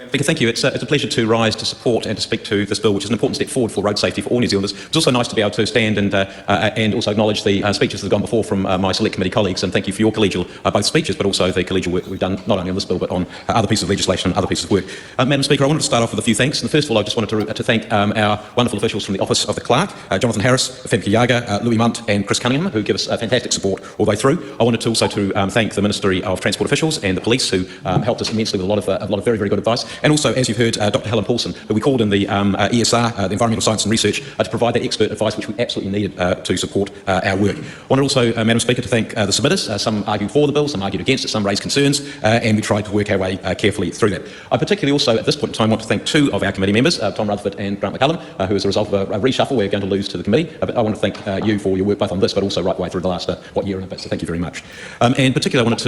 Speaker, thank you. It's a pleasure to rise to support and to speak to this bill, which is an important step forward for road safety for all New Zealanders. It's also nice to be able to stand and also acknowledge the speeches that have gone before from my select committee colleagues, and thank you for your collegial both speeches but also the collegial work we've done not only on this bill but on other pieces of legislation and other pieces of work. Madam Speaker, I wanted to start off with a few thanks. And first of all, I just wanted to thank our wonderful officials from the Office of the Clerk, Jonathan Harris, Femke Yaga, Louis Munt and Chris Cunningham, who give us fantastic support all the way through. I wanted to also thank the Ministry of Transport officials and the police who helped us immensely with a lot of very, very good advice. And also, as you've heard, Dr. Helen Paulson, who we called in the ESR, the Environmental Science and Research, to provide that expert advice which we absolutely needed to support our work. I wanted also, Madam Speaker, to thank the submitters. Some argued for the bill, some argued against it, some raised concerns, and we tried to work our way carefully through that. I particularly also, at this point in time, want to thank two of our committee members, Tom Rutherford and Grant McCullum, who, as a result of a reshuffle, we're going to lose to the committee. But I want to thank you for your work both on this, but also right the way through the last, year and a bit. So thank you very much. And particularly, I wanted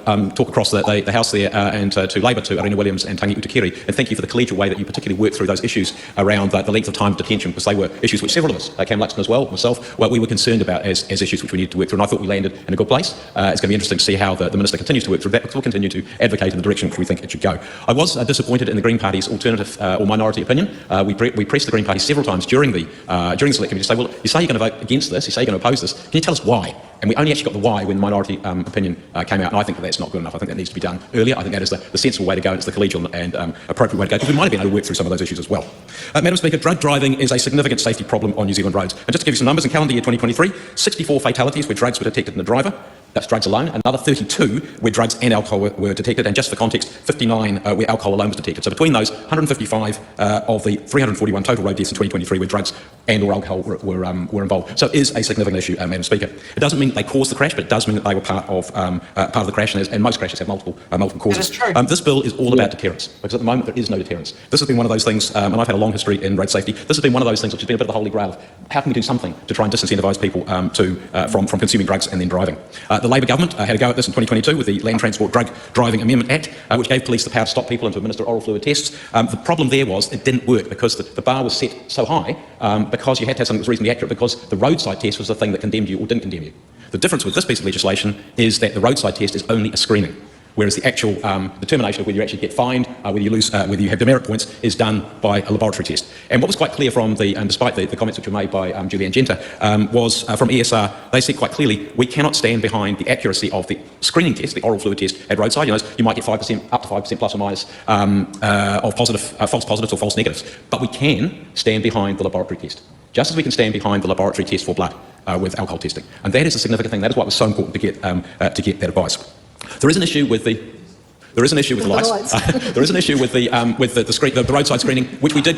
to talk across the House there and to Labour, to Arena Williams and Tangi Utakiri, and thank you for the collegial way that you particularly worked through those issues around the length of time of detention, because they were issues which several of us, Cam Luxton as well, myself, we were concerned about as issues which we needed to work through, and I thought we landed in a good place. It's going to be interesting to see how the Minister continues to work through that, because we'll continue to advocate in the direction which we think it should go. I was disappointed in the Green Party's alternative or minority opinion. We pressed the Green Party several times during the Select Committee to say, well, you say you're going to vote against this, you say you're going to oppose this, can you tell us why? And we only actually got the why when the minority opinion came out, and I think that's not good enough. I think that needs to be done earlier. I think that is the sensible way to go, and it's the collegial and appropriate way to go, because we might have been able to work through some of those issues as well. Madam Speaker, drug driving is a significant safety problem on New Zealand roads. And just to give you some numbers, in calendar year 2023, 64 fatalities where drugs were detected in the driver. That's drugs alone. Another 32 where drugs and alcohol were detected, and just for context, 59 where alcohol alone was detected. So between those, 155 of the 341 total road deaths in 2023 where drugs and or alcohol were involved. So it is a significant issue, Madam Speaker. It doesn't mean that they caused the crash, but it does mean that they were part of the crash, and most crashes have multiple causes. This bill is all about deterrence, because at the moment there is no deterrence. This has been one of those things, and I've had a long history in road safety, this has been one of those things which has been a bit of the holy grail of how can we do something to try and disincentivise people from consuming drugs and then driving. The Labour government had a go at this in 2022 with the Land Transport Drug Driving Amendment Act, which gave police the power to stop people and to administer oral fluid tests. The problem there was it didn't work because the bar was set so high because you had to have something that was reasonably accurate, because the roadside test was the thing that condemned you or didn't condemn you. The difference with this piece of legislation is that the roadside test is only a screening, whereas the actual determination of whether you actually get fined, whether you lose, whether you have demerit points, is done by a laboratory test. And what was quite clear from despite the comments which were made by Julianne Genter, was from ESR, they said quite clearly, we cannot stand behind the accuracy of the screening test, the oral fluid test at roadside. You might get 5%, up to 5% plus or minus of false positives or false negatives, but we can stand behind the laboratory test, just as we can stand behind the laboratory test for blood with alcohol testing. And that is a significant thing. That is why it was so important to get that advice. There is an issue with the lights. There is an issue with the roadside screening, which we did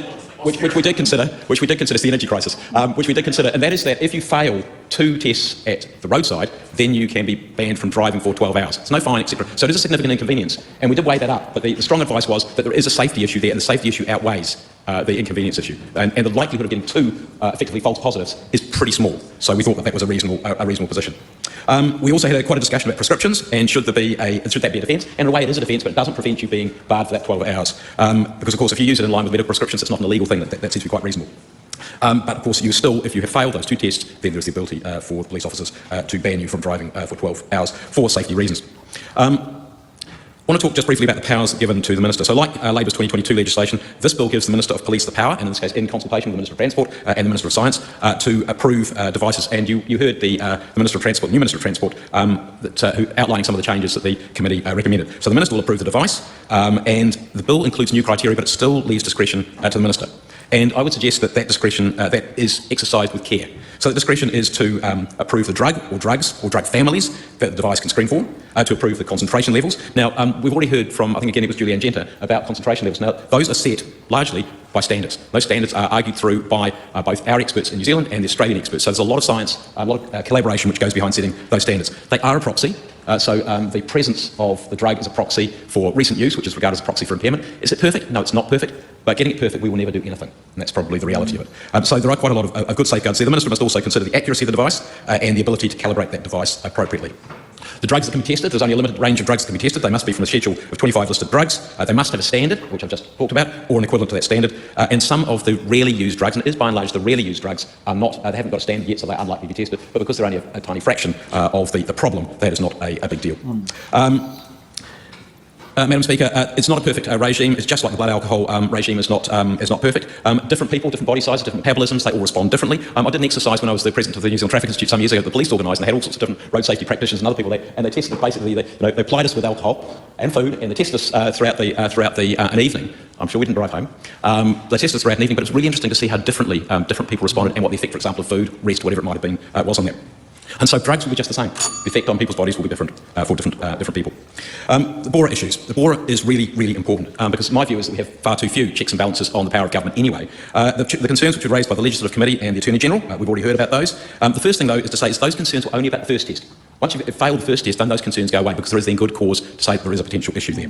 consider. It's the energy crisis, which we did consider, and that is that if you fail 2 tests at the roadside, then you can be banned from driving for 12 hours. It's no fine, etc. So it is a significant inconvenience, and we did weigh that up. But the strong advice was that there is a safety issue there, and the safety issue outweighs the inconvenience issue, and the likelihood of getting 2 effectively false positives is pretty small. So we thought that was a reasonable position. We also had quite a discussion about prescriptions, and should that be a defence? And in a way it is a defence, but it doesn't prevent you being barred for that 12 hours. Because of course if you use it in line with medical prescriptions, it's not an illegal thing. That seems to be quite reasonable. But of course you still, if you have failed those 2 tests, then there's the ability for police officers to ban you from driving for 12 hours for safety reasons. I want to talk just briefly about the powers given to the Minister. So like Labour's 2022 legislation, this bill gives the Minister of Police the power, and in this case in consultation with the Minister of Transport and the Minister of Science, to approve devices. And you heard the Minister of Transport, new Minister of Transport, who outlining some of the changes that the committee recommended. So the Minister will approve the device, and the bill includes new criteria, but it still leaves discretion to the Minister. And I would suggest that discretion that is exercised with care. So the discretion is to approve the drug or drugs or drug families that the device can screen for, to approve the concentration levels. Now, we've already heard from, I think again it was Julianne Genter, about concentration levels. Now, those are set largely by standards. Those standards are argued through by both our experts in New Zealand and the Australian experts. So there's a lot of science, a lot of collaboration which goes behind setting those standards. They are a proxy. So the presence of the drug is a proxy for recent use, which is regarded as a proxy for impairment. Is it perfect? No, it's not perfect. But getting it perfect, we will never do anything. And that's probably the reality of it. So there are quite a lot of good safeguards there. The Minister must also consider the accuracy of the device and the ability to calibrate that device appropriately. The drugs that can be tested, there's only a limited range of drugs that can be tested. They must be from a schedule of 25 listed drugs. They must have a standard, which I've just talked about, or an equivalent to that standard. And some of the rarely used drugs, and it is by and large the rarely used drugs, are not, they haven't got a standard yet, so they're unlikely to be tested. But because they're only a tiny fraction of the problem, that is not a big deal. Madam Speaker, it's not a perfect regime. It's just like the blood alcohol regime is not perfect. Different people, different body sizes, different metabolisms, they all respond differently. I did an exercise when I was the president of the New Zealand Traffic Institute some years ago that the police organised, and they had all sorts of different road safety practitioners and other people there, and they tested basically, they applied us with alcohol and food, and they tested us throughout an evening. I'm sure we didn't drive home. They tested us throughout an evening, but it's really interesting to see how differently different people responded and what the effect, for example, of food, rest, whatever it might have been, was on them. And so drugs will be just the same. The effect on people's bodies will be different for different people. The BORA issues. The BORA is really, really important because my view is that we have far too few checks and balances on the power of government anyway. The concerns which were raised by the Legislative Committee and the Attorney General, we've already heard about those. The first thing, though, is to say is those concerns were only about the first test. Once you've failed the first test, then those concerns go away because there is then good cause to say that there is a potential issue there.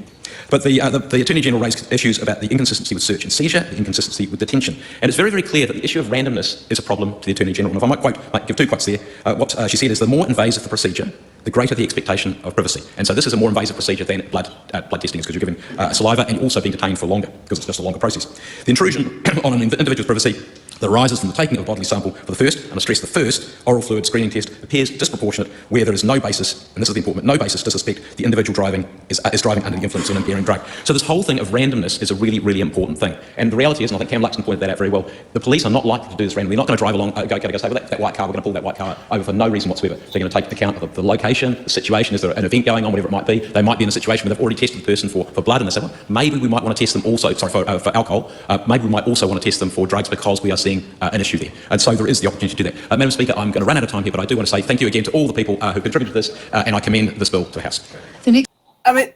But the Attorney General raised issues about the inconsistency with search and seizure, the inconsistency with detention. And it's very, very clear that the issue of randomness is a problem to the Attorney General. And if I might give two quotes there, what she said is the more invasive the procedure, the greater the expectation of privacy. And so this is a more invasive procedure than blood testing is because you're giving saliva and you're also being detained for longer because it's just a longer process. The intrusion on an individual's privacy that arises from the taking of a bodily sample for the first, and I stress the first, oral fluid screening test appears disproportionate where there is no basis, and this is the important, no basis to suspect the individual is driving under the influence of an impairing drug. So this whole thing of randomness is a really, really important thing. And the reality is, and I think Cam Luxton pointed that out very well, the police are not likely to do this randomly. They're not going to drive along, go say, well, that white car, we're going to pull that white car over for no reason whatsoever. They're going to take account of the location, the situation, is there an event going on, whatever it might be. They might be in a situation where they've already tested the person for blood and they say, well, maybe we might want to test them also, for alcohol, maybe we might also want to test them for drugs because we are seeing an issue there. And so there is the opportunity to do that. Madam Speaker, I'm going to run out of time here, but I do want to say thank you again to all the people who contributed to this, and I commend this bill to the House. I mean,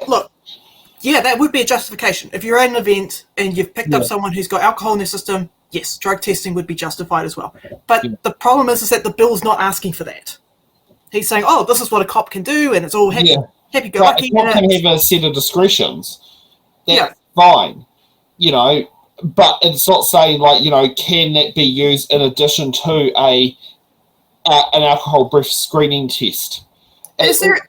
look, yeah, that would be a justification. If you're at an event and you've picked up someone who's got alcohol in their system, yes, drug testing would be justified as well. But the problem is that the bill's not asking for that. He's saying, oh, this is what a cop can do, and it's all happy-go-lucky. A cop can have a set of discretions. That's fine, you know. But it's not saying, like, you know, can that be used in addition to an alcohol breath screening test? Is there?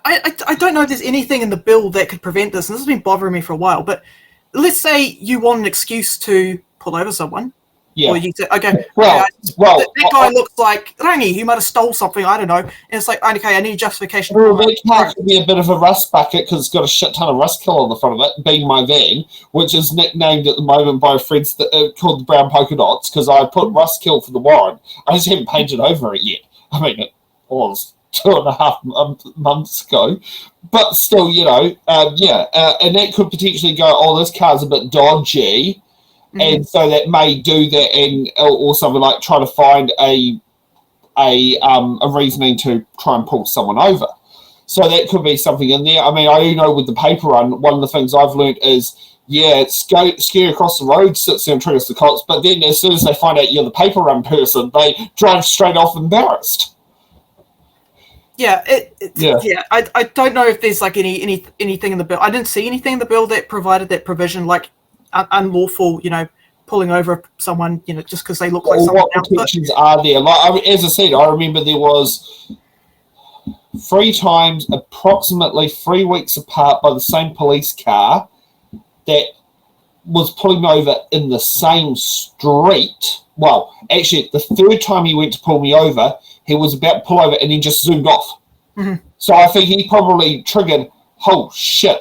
I don't know if there's anything in the bill that could prevent this, and this has been bothering me for a while. But let's say you want an excuse to pull over someone. Yeah. Or you say, okay, that guy looks like Rangi. He might have stole something. I don't know. And it's like, okay, I need justification. Well, that car could be a bit of a rust bucket because it's got a shit ton of rust killer on the front of it, being my van, which is nicknamed at the moment by friends called the Brown Polka Dots because I put rust kill for the warrant. I just haven't painted over it yet. I mean, it was 2.5 months ago, but still, you know, and that could potentially go, oh, this car's a bit dodgy. And so that may do that, and or something like try to find a reasoning to try and pull someone over. So that could be something in there. I mean, I do know with the paper run, one of the things I've learned is, scare across the road, sits there and triggers the cops. But then as soon as they find out you're the paper run person, they drive straight off embarrassed. I don't know if there's like anything in the bill. I didn't see anything in the bill that provided that provision, like unlawful, you know, pulling over someone, you know, just because they look like someone else. What protections are there? Like, as I said, I remember there was 3 times, approximately 3 weeks apart, by the same police car that was pulling over in the same street. Well, actually, the 3rd time he went to pull me over, he was about to pull over and then just zoomed off. So I think he probably triggered, oh shit,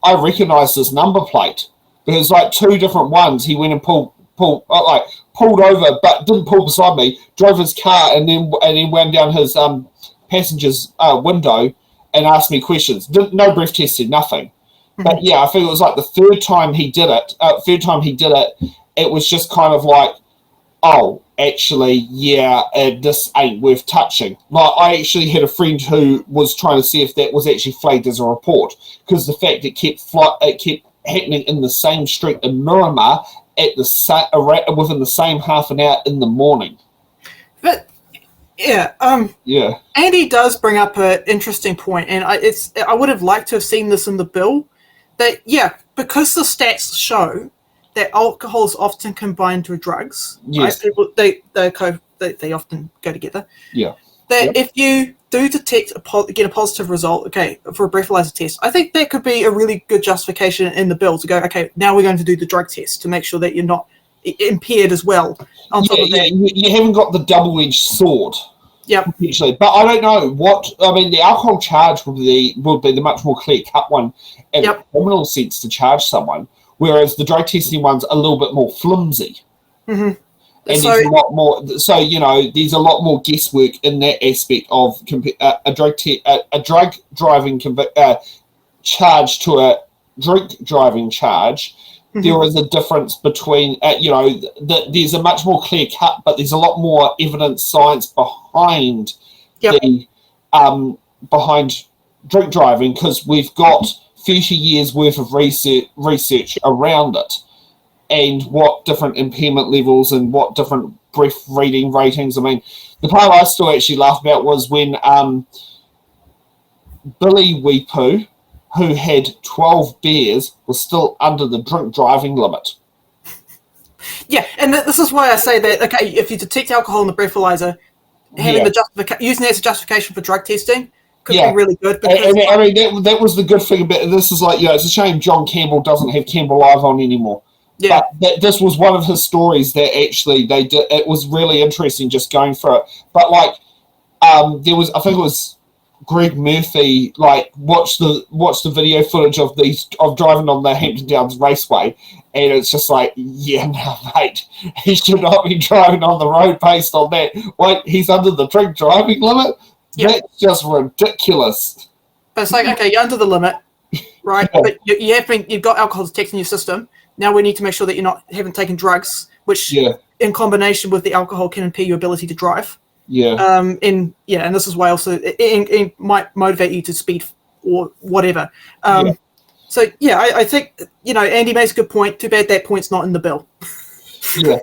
I recognise this number plate. Because like 2 different ones, he went and pulled over, but didn't pull beside me, drove his car, and then wound down his passenger's window and asked me questions. No breath tested, nothing. But yeah, I think it was like the 3rd time he did it. It was just kind of like, oh, actually, this ain't worth touching. Like, I actually had a friend who was trying to see if that was actually flagged as a report, because the fact it kept happening in the same street in Miramar within the same half an hour in the morning. But Andy does bring up an interesting point, and I would have liked to have seen this in the bill. That because the stats show that alcohol is often combined with drugs. Yes, right? They often go together. Yeah. That if you do detect get a positive result, for a breathalyzer test, I think that could be a really good justification in the bill to go, okay, now we're going to do the drug test to make sure that you're not impaired as well. On top of that, you haven't got the double-edged sword. Yeah. Potentially, but I don't know what. I mean, the alcohol charge would be the much more clear cut one in a criminal sense to charge someone, whereas the drug testing one's a little bit more flimsy. Mm-hmm. And there's a lot more. So there's a lot more guesswork in that aspect of a drug driving charge to a drink driving charge. Mm-hmm. There is a difference between, there's a much more clear cut, but there's a lot more evidence, science behind behind drink driving, because we've got 30 years worth of research around it, and what different impairment levels and what different breath reading ratings. I mean, the part I still actually laughed about was when Billy Weepoo, who had 12 beers, was still under the drink driving limit. Yeah, and this is why I say that, okay, if you detect alcohol in the breathalyzer, having using that as a justification for drug testing could be really good. Because I mean, that was the good thing about it. This is like, it's a shame John Campbell doesn't have Campbell Live on anymore. Yeah. But this was one of his stories that actually they did. It was really interesting just going through it. But there was, I think it was Greg Murphy, watched the video footage of driving on the Hampton Downs Raceway, and it's just like, no, mate, he should not be driving on the road based on that. Wait, he's under the drink driving limit? Yep. That's just ridiculous. But it's like, okay, you're under the limit, right? Yeah. But you've got alcohol detected in your system. Now we need to make sure that you haven't taken drugs, which in combination with the alcohol can impede your ability to drive. Yeah. And this is why also it might motivate you to speed or whatever. So I think Andy makes a good point. Too bad that point's not in the bill. Yeah.